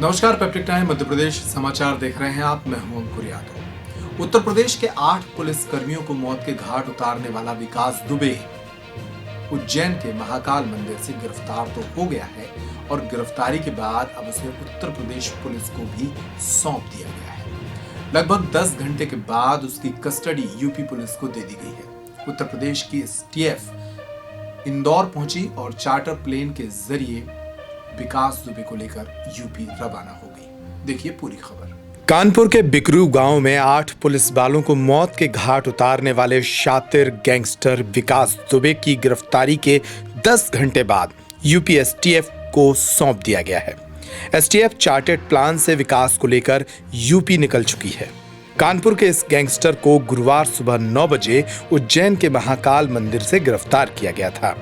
नमस्कार, peptic time Madhya Pradesh समाचार देख रहे हैं आप। मैं हूं अंकुर यादव। उत्तर प्रदेश के 8 पुलिस कर्मियों को मौत के घाट उतारने वाला विकास दुबे उज्जैन के महाकाल मंदिर से गिरफ्तार तो हो गया है और गिरफ्तारी के बाद अब उसे उत्तर प्रदेश पुलिस को भी सौंप दिया गया है। लगभग 10 घंटे के बाद उसकी कस्टडी यूपी पुलिस को दे दी गई है। उत्तर प्रदेश की एसटीएफ इंदौर पहुंची और चार्टर प्लेन के जरिए विकास दुबे को लेकर यूपी रवाना हो गई। देखिए पूरी खबर। कानपुर के बिकरू गांव में 8 पुलिस वालों को मौत के घाट उतारने वाले शातिर गैंगस्टर विकास दुबे की गिरफ्तारी के 10 घंटे बाद यूपी एसटीएफ को सौंप दिया गया है। एसटीएफ चार्टेड प्लान से विकास को लेकर यूपी निकल चुकी है। कानपुर के इस गैंगस्टर को गुरुवार सुबह 9 बजे उज्जैन के महाकाल मंदिर से गिरफ्तार किया गया था।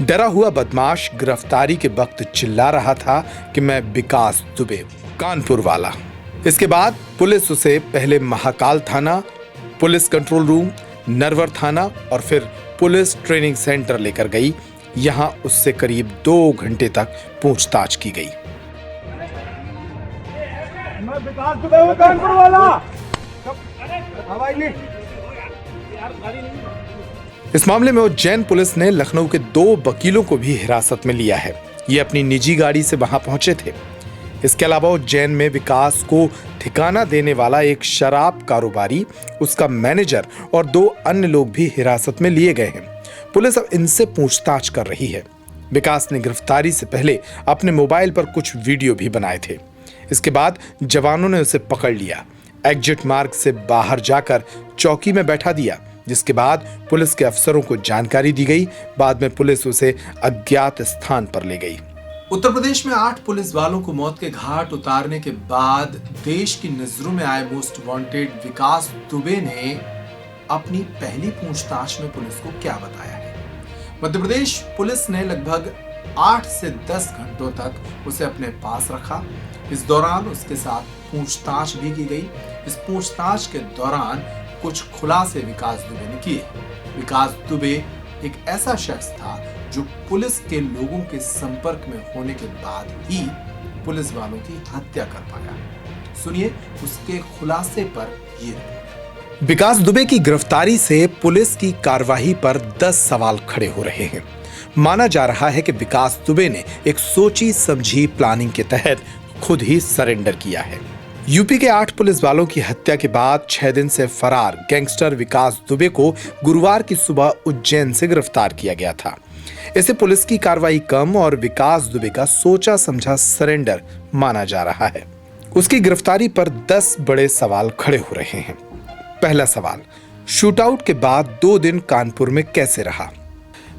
डरा हुआ बदमाश गिरफ्तारी के वक्त चिल्ला रहा था कि मैं विकास दुबे, कानपुर वाला। इसके बाद पुलिस उसे पहले महाकाल थाना, पुलिस कंट्रोल रूम, नरवर थाना और फिर पुलिस ट्रेनिंग सेंटर लेकर गई। यहां उससे करीब 2 घंटे तक पूछताछ की गई। मैं विकास दुबे हूं, कानपुर वाला। इस मामले में उज्जैन पुलिस ने लखनऊ के 2 वकीलों को भी हिरासत में लिया है। ये अपनी निजी गाड़ी से वहां पहुंचे थे। इसके अलावा उज्जैन में विकास को ठिकाना देने वाला एक शराब कारोबारी, उसका मैनेजर और 2 अन्य लोग भी हिरासत में लिए गए हैं। पुलिस अब इनसे पूछताछ कर रही है। विकास ने गिरफ्तारी से पहले अपने मोबाइल पर कुछ वीडियो भी बनाए थे। इसके बाद जवानों ने उसे पकड़ लिया, एग्जिट मार्ग से बाहर जाकर चौकी में बैठा दिया, जिसके बाद पुलिस के अफसरों को जानकारी दी गई। बाद में पुलिस उसे अज्ञात स्थान पर ले गई। उत्तर प्रदेश में 8 पुलिस वालों को मौत के घाट उतारने के बाद देश की नजरों में आए मोस्ट वांटेड विकास दुबे ने अपनी पहली पूछताछ में पुलिस को क्या बताया है। मध्य प्रदेश पुलिस ने लगभग 8 से 10 घंटों तक उसे अपने पास रखा। इस दौरान उसके साथ पूछताछ भी की गई। इस पूछताछ के दौरान कुछ खुलासे विकास दुबे ने किए। विकास दुबे एक ऐसा शख्स था जो पुलिस के लोगों के संपर्क में होने के बाद ही पुलिस वालों की हत्या कर पाया। सुनिए उसके खुलासे पर ये रिपोर्ट। विकास दुबे की गिरफ्तारी से पुलिस की कार्रवाई पर 10 सवाल खड़े हो रहे हैं। माना जा रहा है कि विकास दुबे ने एक सोची समझी प्लानिंग के तहत खुद ही सरेंडर किया है। यूपी के 8 पुलिस वालों की हत्या के बाद 6 दिन से फरार गैंगस्टर विकास दुबे को गुरुवार की सुबह उज्जैन से गिरफ्तार किया गया था। इसे पुलिस की कार्रवाई कम और विकास दुबे का सोचा समझा सरेंडर माना जा रहा है। उसकी गिरफ्तारी पर 10 बड़े सवाल खड़े हो रहे हैं। पहला सवाल, शूटआउट के बाद 2 दिन कानपुर में कैसे रहा।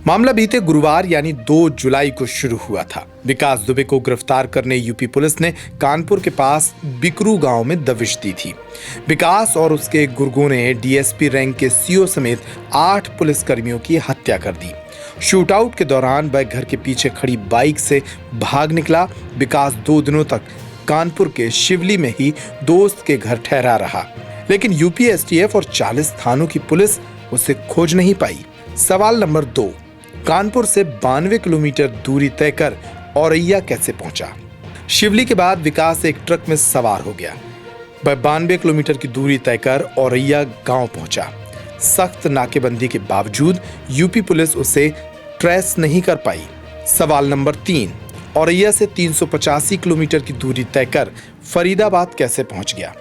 मामला बीते गुरुवार यानी 2 जुलाई को शुरू हुआ था। विकास दुबे को गिरफ्तार करने यूपी पुलिस ने कानपुर के पास बिकरू गांव में दबिश दी थी। विकास और उसके गुर्गों ने डीएसपी रैंक के सीओ समेत 8 पुलिसकर्मियों की हत्या कर दी। शूटआउट के दौरान वह घर के पीछे खड़ी बाइक से भाग निकला। विकास 2 दिनों तक कानपुर के शिवली में ही दोस्त के घर ठहरा रहा, लेकिन यूपी एसटीएफ और 40 थानों की पुलिस उसे खोज नहीं पाई। सवाल नंबर 2, कानपुर से 92 किलोमीटर दूरी तय कर औरैया कैसे पहुंचा। शिवली के बाद विकास एक ट्रक में सवार हो गया। वह 92 किलोमीटर की दूरी तय कर औरैया गांव पहुंचा। सख्त नाकेबंदी के बावजूद यूपी पुलिस उसे ट्रेस नहीं कर पाई। सवाल नंबर 3, औरैया से 385 किलोमीटर की दूरी तय कर फरीदाबाद कैसे पहुंच गया।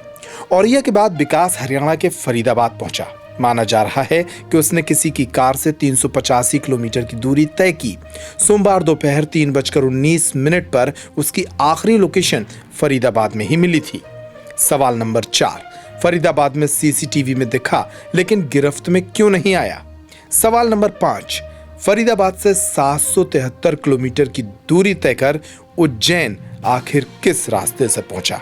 औरैया के बाद विकास हरियाणा के फरीदाबाद पहुंचा। माना जा रहा है कि उसने किसी की कार से 385 किलोमीटर की दूरी तय की। सोमवार दोपहर 3:19 पर उसकी आखिरी लोकेशन फरीदाबाद में ही मिली थी। सवाल नंबर 4, फरीदाबाद में सीसीटीवी में दिखा लेकिन गिरफ्त में क्यों नहीं आया। सवाल नंबर 5, फरीदाबाद से 773 किलोमीटर की दूरी तय कर उज्जैन आखिर किस रास्ते से पहुंचा।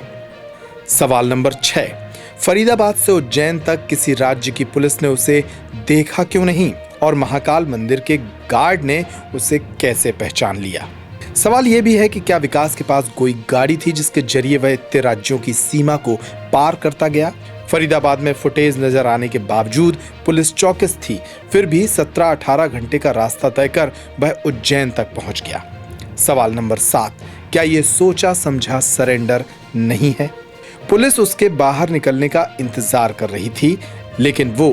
सवाल नंबर 6, फरीदाबाद से उज्जैन तक किसी राज्य की पुलिस ने उसे देखा क्यों नहीं और महाकाल मंदिर के गार्ड ने उसे कैसे पहचान लिया। सवाल यह भी है कि क्या विकास के पास कोई गाड़ी थी जिसके जरिए वह इतने राज्यों की सीमा को पार करता गया। फरीदाबाद में फुटेज नजर आने के बावजूद पुलिस चौकस थी, फिर भी 17-18 घंटे का रास्ता तय कर वह उज्जैन तक पहुंच गया। सवाल नंबर 7, क्या ये सोचा समझा सरेंडर नहीं है? पुलिस उसके बाहर निकलने का इंतजार कर रही थी, लेकिन वो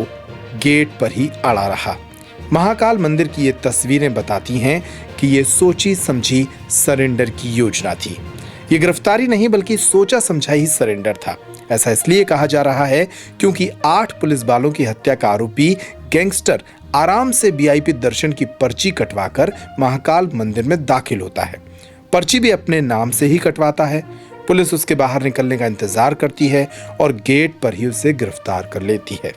गेट पर ही अड़ा रहा। महाकाल मंदिर की ये तस्वीरें बताती हैं कि ये सोची समझी सरेंडर की योजना थी। ये गिरफ्तारी नहीं बल्कि सोचा समझा ही सरेंडर था। ऐसा इसलिए कहा जा रहा है क्योंकि 8 पुलिस वालों की हत्या का आरोपी गैंगस्टर आराम से वीआईपी दर्शन की पर्ची कटवाकर महाकाल मंदिर में दाखिल होता है। पर्ची भी अपने नाम से ही कटवाता है। पुलिस उसके बाहर निकलने का इंतजार करती है और गेट पर ही उसे गिरफ्तार कर लेती है।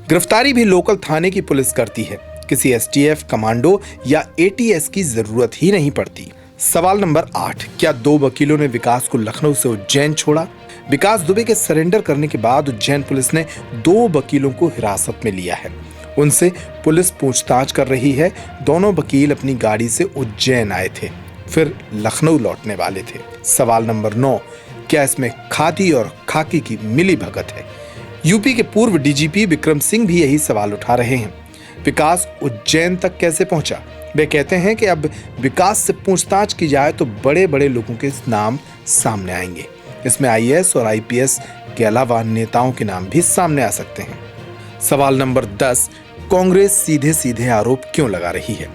गिरफ्तारी भी लोकल थाने की पुलिस करती है। किसी एसटीएफ, कमांडो या एटीएस की जरूरत ही नहीं पड़ती। सवाल नंबर 8, क्या 2 वकीलों ने विकास को लखनऊ से उज्जैन छोड़ा? विकास दुबे के सरेंडर करने के बाद उज्जैन पुलिस ने 2 वकीलों को हिरासत में लिया है। उनसे पुलिस पूछताछ कर रही है। दोनों वकील अपनी गाड़ी से उज्जैन आए थे, फिर लखनऊ लौटने वाले थे। सवाल नंबर 9, क्या इसमें खादी और खाकी की मिली भगत है? यूपी के पूर्व डीजीपी विक्रम सिंह भी यही सवाल उठा रहे हैं। विकास उज्जैन तक कैसे पहुंचा? वे कहते हैं कि अब विकास से पूछताछ की जाए तो बड़े बड़े लोगों के नाम सामने आएंगे। इसमें आईएएस और आईपीएस के अलावा नेताओं के नाम भी सामने आ सकते हैं। सवाल नंबर 10, कांग्रेस सीधे सीधे आरोप क्यों लगा रही है?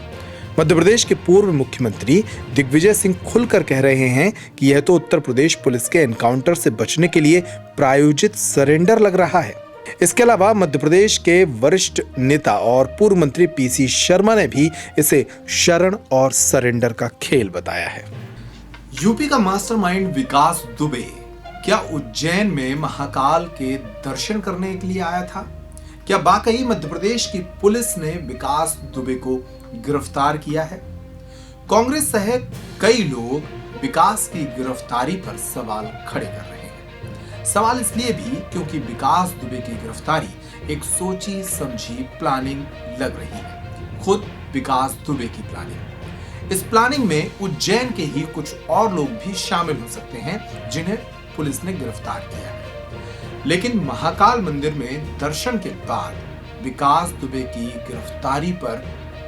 मध्य प्रदेश के पूर्व मुख्यमंत्री दिग्विजय सिंह खुलकर कह रहे हैं कि यह तो उत्तर प्रदेश पुलिस के एनकाउंटर से बचने के लिए प्रायोजित सरेंडर लग रहा है। इसके अलावा मध्य प्रदेश के वरिष्ठ नेता और पूर्व मंत्री पीसी शर्मा ने भी इसे शरण और सरेंडर का खेल बताया है। यूपी का मास्टरमाइंड विकास दुबे क्या उज्जैन में महाकाल के दर्शन करने के लिए आया था? क्या वाकई मध्य प्रदेश की पुलिस ने विकास दुबे को गिरफ्तार किया है? कांग्रेस सहित कई लोग विकास की गिरफ्तारी पर सवाल खड़े कर रहे हैं। सवाल इसलिए भी क्योंकि विकास दुबे की गिरफ्तारी एक सोची समझी प्लानिंग लग रही है। खुद विकास दुबे की प्लानिंग। इस प्लानिंग में उज्जैन के ही कुछ और लोग भी शामिल हो सकते हैं जिन्हें पुलिस ने गिरफ्तार किया है। लेकिन महाकाल मंदिर में दर्शन के बाद विकास दुबे की गिरफ्तारी पर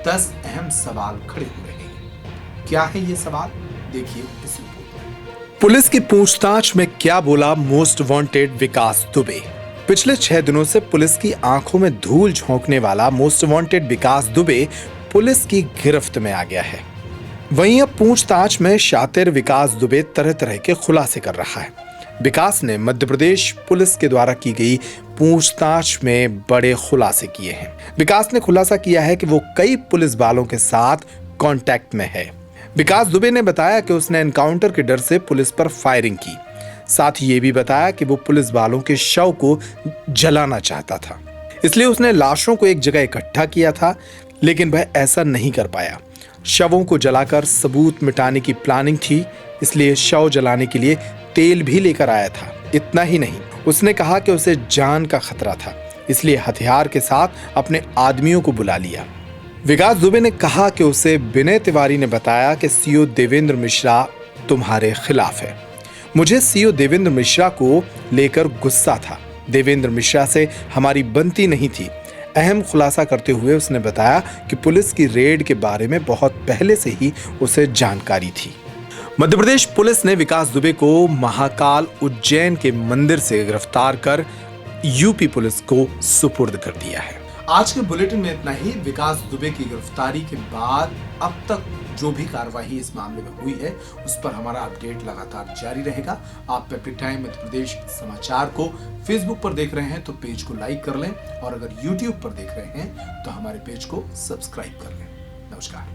10 अहम सवाल खड़े हो रहे हैं। क्या है ये सवाल? देखिए इस रिपोर्ट में। पुलिस की पूछताछ में क्या बोला मोस्ट वांटेड विकास दुबे? पिछले 6 दिनों से पुलिस की आंखों में धूल झोंकने वाला मोस्ट वांटेड विकास दुबे पुलिस की गिरफ्त में आ गया है। वहीं अब पूछताछ में शातिर विकास दुबे तरह तरह के खुलासे कर रहा है। विकास ने मध्य प्रदेश पुलिस के द्वारा की गई पूछताछ में बड़े खुलासे किए हैं। विकास ने खुलासा किया है कि वो कई पुलिस वालों के साथ कांटेक्ट में है। विकास दुबे ने बताया कि उसने एनकाउंटर के डर से पुलिस पर फायरिंग की। साथ ही ये भी बताया कि वो पुलिस वालों के शव को जलाना चाहता था, इसलिए उसने लाशों को एक जगह इकट्ठा किया था, लेकिन वह ऐसा नहीं कर पाया। शवों को जलाकर सबूत मिटाने की प्लानिंग थी, इसलिए शव जलाने के लिए तेल भी लेकर आया था। इतना ही नहीं, उसने कहा कि उसे जान का खतरा था, इसलिए हथियार के साथ अपने आदमियों को बुला लिया। विकास दुबे ने कहा कि उसे विनय तिवारी ने बताया कि सीओ देवेंद्र मिश्रा तुम्हारे खिलाफ है। मुझे सीओ देवेंद्र मिश्रा को लेकर गुस्सा था। देवेंद्र मिश्रा से हमारी बनती नहीं थी। अहम खुलासा करते हुए उसने बताया कि पुलिस की रेड के बारे में बहुत पहले से ही उसे जानकारी थी। मध्य प्रदेश पुलिस ने विकास दुबे को महाकाल उज्जैन के मंदिर से गिरफ्तार कर यूपी पुलिस को सुपुर्द कर दिया है। आज के बुलेटिन में इतना ही। विकास दुबे की गिरफ्तारी के बाद अब तक जो भी कार्रवाई इस मामले में हुई है उस पर हमारा अपडेट लगातार जारी रहेगा। आप पेप्टिक टाइम मध्य प्रदेश समाचार को फेसबुक पर देख रहे हैं तो पेज को लाइक कर लें, और अगर यूट्यूब पर देख रहे हैं तो हमारे पेज को सब्सक्राइब कर लें। नमस्कार।